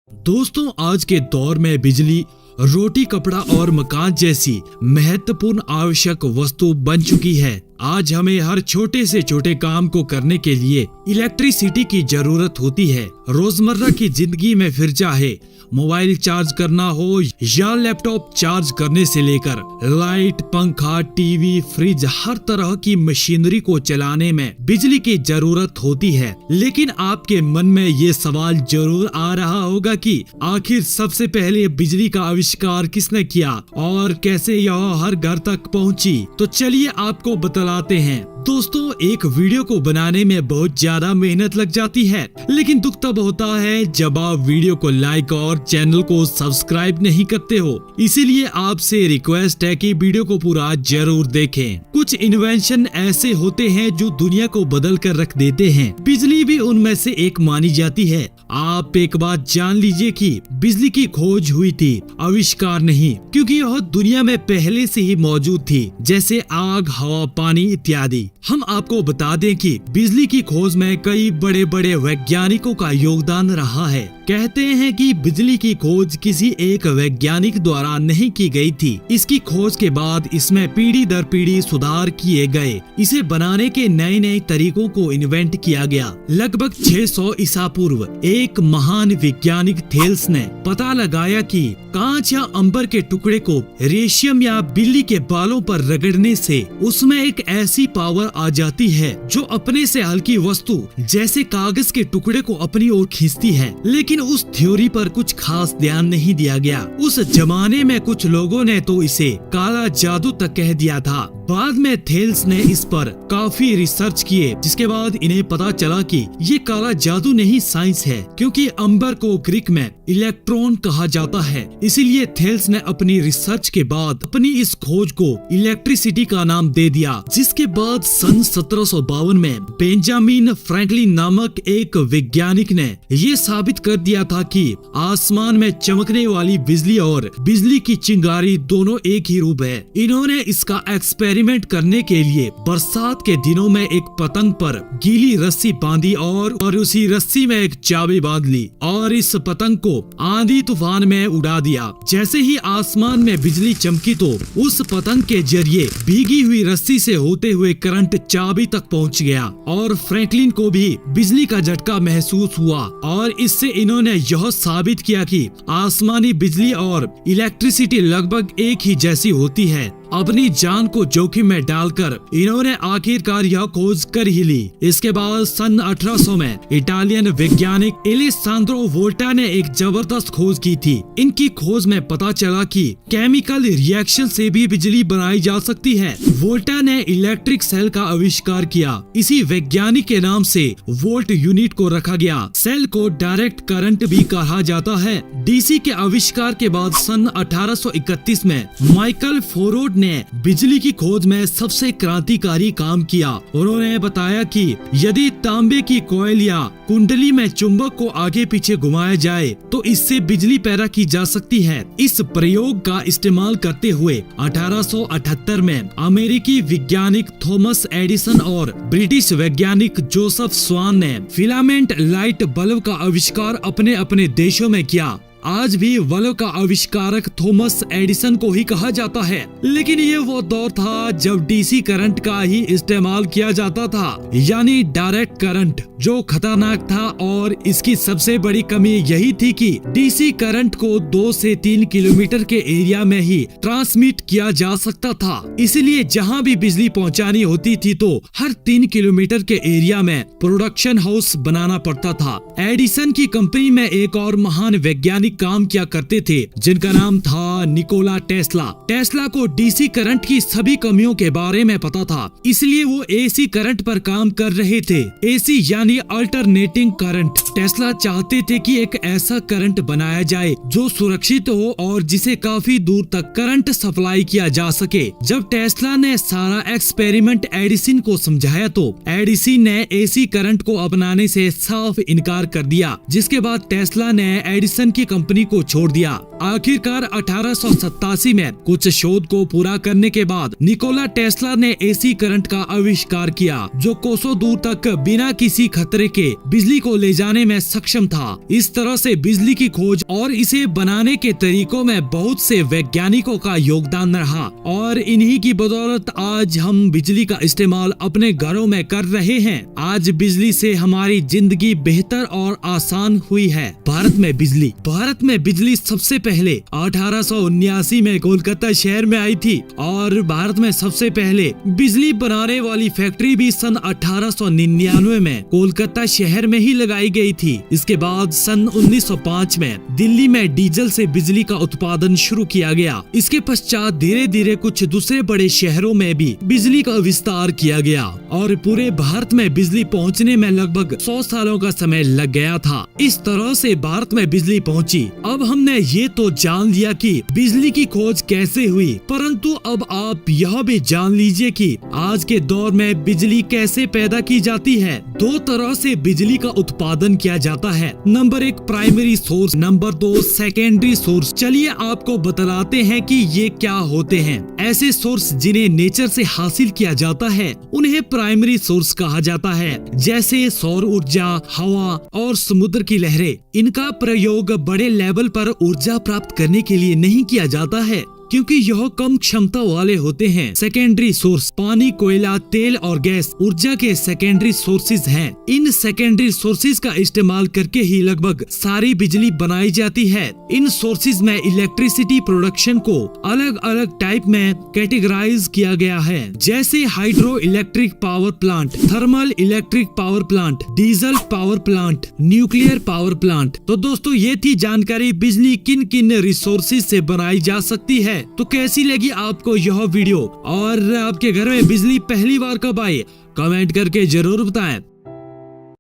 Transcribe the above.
दोस्तों, आज के दौर में बिजली रोटी, कपड़ा और मकान जैसी महत्वपूर्ण आवश्यक वस्तु बन चुकी है। आज हमें हर छोटे से छोटे काम को करने के लिए इलेक्ट्रिसिटी की जरूरत होती है। रोजमर्रा की जिंदगी में फिर चाहे मोबाइल चार्ज करना हो या लैपटॉप चार्ज करने से लेकर लाइट, पंखा, टीवी, फ्रिज, हर तरह की मशीनरी को चलाने में बिजली की जरूरत होती है। लेकिन आपके मन में ये सवाल जरूर आ रहा होगा कि आखिर सबसे पहले बिजली का आविष्कार किसने किया और कैसे यह हर घर तक पहुंची। तो चलिए आपको बतलाते हैं। दोस्तों, एक वीडियो को बनाने में बहुत ज्यादा मेहनत लग जाती है, लेकिन दुख तब होता है जब आप वीडियो को लाइक और चैनल को सब्सक्राइब नहीं करते हो। इसीलिए आपसे रिक्वेस्ट है कि वीडियो को पूरा जरूर देखें। कुछ इन्वेंशन ऐसे होते हैं जो दुनिया को बदल कर रख देते हैं। बिजली भी उनमें से एक मानी जाती है। आप एक बात जान लीजिए कि बिजली की खोज हुई थी, आविष्कार नहीं, क्योंकि यह दुनिया में पहले से ही मौजूद थी, जैसे आग, हवा, पानी इत्यादि। हम आपको बता दें कि बिजली की खोज में कई बड़े बड़े वैज्ञानिकों का योगदान रहा है। कहते हैं कि बिजली की खोज किसी एक वैज्ञानिक द्वारा नहीं की गई थी। इसकी खोज के बाद इसमें पीढ़ी दर पीढ़ी सुधार किए गए। इसे बनाने के नए नए तरीकों को इन्वेंट किया गया। लगभग 600 ईसा पूर्व एक महान वैज्ञानिक थेल्स ने पता लगाया कि कांच या अंबर के टुकड़े को रेशम या बिल्ली के बालों पर रगड़ने से उसमें एक ऐसी पावर आ जाती है जो अपने से हल्की वस्तु जैसे कागज के टुकड़े को अपनी ओर खींचती है। लेकिन उस थ्योरी पर कुछ खास ध्यान नहीं दिया गया। उस जमाने में कुछ लोगों ने तो इसे काला जादू तक कह दिया था। बाद में थेल्स ने इस पर काफी रिसर्च किए, जिसके बाद इन्हें पता चला कि ये काला जादू नहीं, साइंस है, क्योंकि अंबर को ग्रीक में इलेक्ट्रॉन कहा जाता है। इसीलिए थेल्स ने अपनी रिसर्च के बाद अपनी इस खोज को इलेक्ट्रिसिटी का नाम दे दिया। जिसके बाद सन 1752 में बेंजामिन फ्रैंकलिन नामक एक वैज्ञानिक ने ये साबित कर दिया था कि आसमान में चमकने वाली बिजली और बिजली की चिंगारी दोनों एक ही रूप है। इन्होंने इसका एक्सपेरिमेंट करने के लिए बरसात के दिनों में एक पतंग पर गीली रस्सी बांधी और उसी रस्सी में एक चाबी बांध ली और इस पतंग को आंधी तूफान में उड़ा दिया। जैसे ही आसमान में बिजली चमकी तो उस पतंग के जरिए भीगी हुई रस्सी से होते हुए करंट चाबी तक पहुंच गया और फ्रैंकलिन को भी बिजली का झटका महसूस हुआ और इससे इन्होंने यह साबित किया कि आसमानी बिजली और इलेक्ट्रिसिटी लगभग एक ही जैसी होती है। अपनी जान को जोखिम में डालकर इन्होंने आखिरकार यह खोज कर ही ली। इसके बाद सन 1800 में इटालियन वैज्ञानिक एलेसांद्रो वोल्टा ने एक जबरदस्त खोज की थी। इनकी खोज में पता चला कि केमिकल रिएक्शन से भी बिजली बनाई जा सकती है। वोल्टा ने इलेक्ट्रिक सेल का आविष्कार किया। इसी वैज्ञानिक के नाम से वोल्ट यूनिट को रखा गया। सेल को डायरेक्ट करंट भी कहा जाता है। डीसी के आविष्कार के बाद सन 1831 में माइकल फोरोड ने बिजली की खोज में सबसे क्रांतिकारी काम किया। उन्होंने बताया कि यदि तांबे की कॉइल या कुंडली में चुंबक को आगे पीछे घुमाया जाए तो इससे बिजली पैदा की जा सकती है। इस प्रयोग का इस्तेमाल करते हुए 1878 में अमेरिकी वैज्ञानिक थॉमस एडिसन और ब्रिटिश वैज्ञानिक जोसेफ स्वान ने फिलामेंट लाइट बल्ब का आविष्कार अपने अपने देशों में किया। आज भी बल्ब का आविष्कारक थॉमस एडिसन को ही कहा जाता है। लेकिन ये वो दौर था जब डीसी करंट का ही इस्तेमाल किया जाता था, यानी डायरेक्ट करंट, जो खतरनाक था। और इसकी सबसे बड़ी कमी यही थी कि डीसी करंट को 2 से 3 किलोमीटर के एरिया में ही ट्रांसमिट किया जा सकता था। इसलिए जहाँ भी बिजली पहुँचानी होती थी तो हर 3 किलोमीटर के एरिया में प्रोडक्शन हाउस बनाना पड़ता था। एडिसन की कंपनी में एक और महान वैज्ञानिक काम किया करते थे, जिनका नाम था निकोला टेस्ला। टेस्ला को डीसी करंट की सभी कमियों के बारे में पता था, इसलिए वो एसी करंट पर काम कर रहे थे। एसी यानी अल्टरनेटिंग करंट। टेस्ला चाहते थे कि एक ऐसा करंट बनाया जाए जो सुरक्षित हो और जिसे काफी दूर तक करंट सप्लाई किया जा सके। जब टेस्ला ने सारा एक्सपेरिमेंट एडिसन को समझाया तो एडिसन ने एसी करंट को अपनाने से साफ इनकार कर दिया, जिसके बाद टेस्ला ने एडिसन की कंपनी को छोड़ दिया। आखिरकार 1887 में कुछ शोध को पूरा करने के बाद निकोला टेस्ला ने एसी करंट का आविष्कार किया, जो कोसों दूर तक बिना किसी खतरे के बिजली को ले जाने में सक्षम था। इस तरह से बिजली की खोज और इसे बनाने के तरीकों में बहुत से वैज्ञानिकों का योगदान रहा और इन्हीं की बदौलत आज हम बिजली का इस्तेमाल अपने घरों में कर रहे हैं। आज बिजली से हमारी जिंदगी बेहतर और आसान हुई है। भारत में बिजली सबसे पहले 1879 में कोलकाता शहर में आई थी और भारत में सबसे पहले बिजली बनाने वाली फैक्ट्री भी सन 1899 में कोलकाता शहर में ही लगाई गई थी। इसके बाद सन 1905 में दिल्ली में डीजल से बिजली का उत्पादन शुरू किया गया। इसके पश्चात धीरे धीरे कुछ दूसरे बड़े शहरों में भी बिजली का विस्तार किया गया और पूरे भारत में बिजली पहुंचने में लगभग 100 सालों का समय लग गया था। इस तरह से भारत में बिजली पहुंची। अब हमने ये तो जान लिया कि बिजली की खोज कैसे हुई, परंतु अब आप यह भी जान लीजिए कि आज के दौर में बिजली कैसे पैदा की जाती है। 2 तरह से बिजली का उत्पादन किया जाता है। Number 1 primary source, number 2 secondary source. चलिए आपको बतलाते हैं कि ये क्या होते हैं। ऐसे सोर्स जिन्हें नेचर से हासिल किया जाता है उन्हें प्राइमरी सोर्स कहा जाता है, जैसे सौर ऊर्जा, हवा और समुद्र की लहरें। इनका प्रयोग बड़े लेवल पर ऊर्जा प्राप्त करने के लिए नहीं किया जाता है क्योंकि यह कम क्षमता वाले होते हैं। सेकेंडरी सोर्स पानी, कोयला, तेल और गैस ऊर्जा के सेकेंडरी सोर्सेज हैं। इन सेकेंडरी सोर्सेज का इस्तेमाल करके ही लगभग सारी बिजली बनाई जाती है। इन सोर्सेज में इलेक्ट्रिसिटी प्रोडक्शन को अलग अलग टाइप में कैटेगराइज किया गया है, जैसे hydro electric power plant, thermal electric power plant, diesel power plant, nuclear power plant. तो दोस्तों ये थी जानकारी बिजली किन किन रिसोर्सेज से बनाई जा सकती है। तो कैसी लगी आपको यह वीडियो और आपके घर में बिजली पहली बार कब आई, कमेंट करके जरूर बताएं।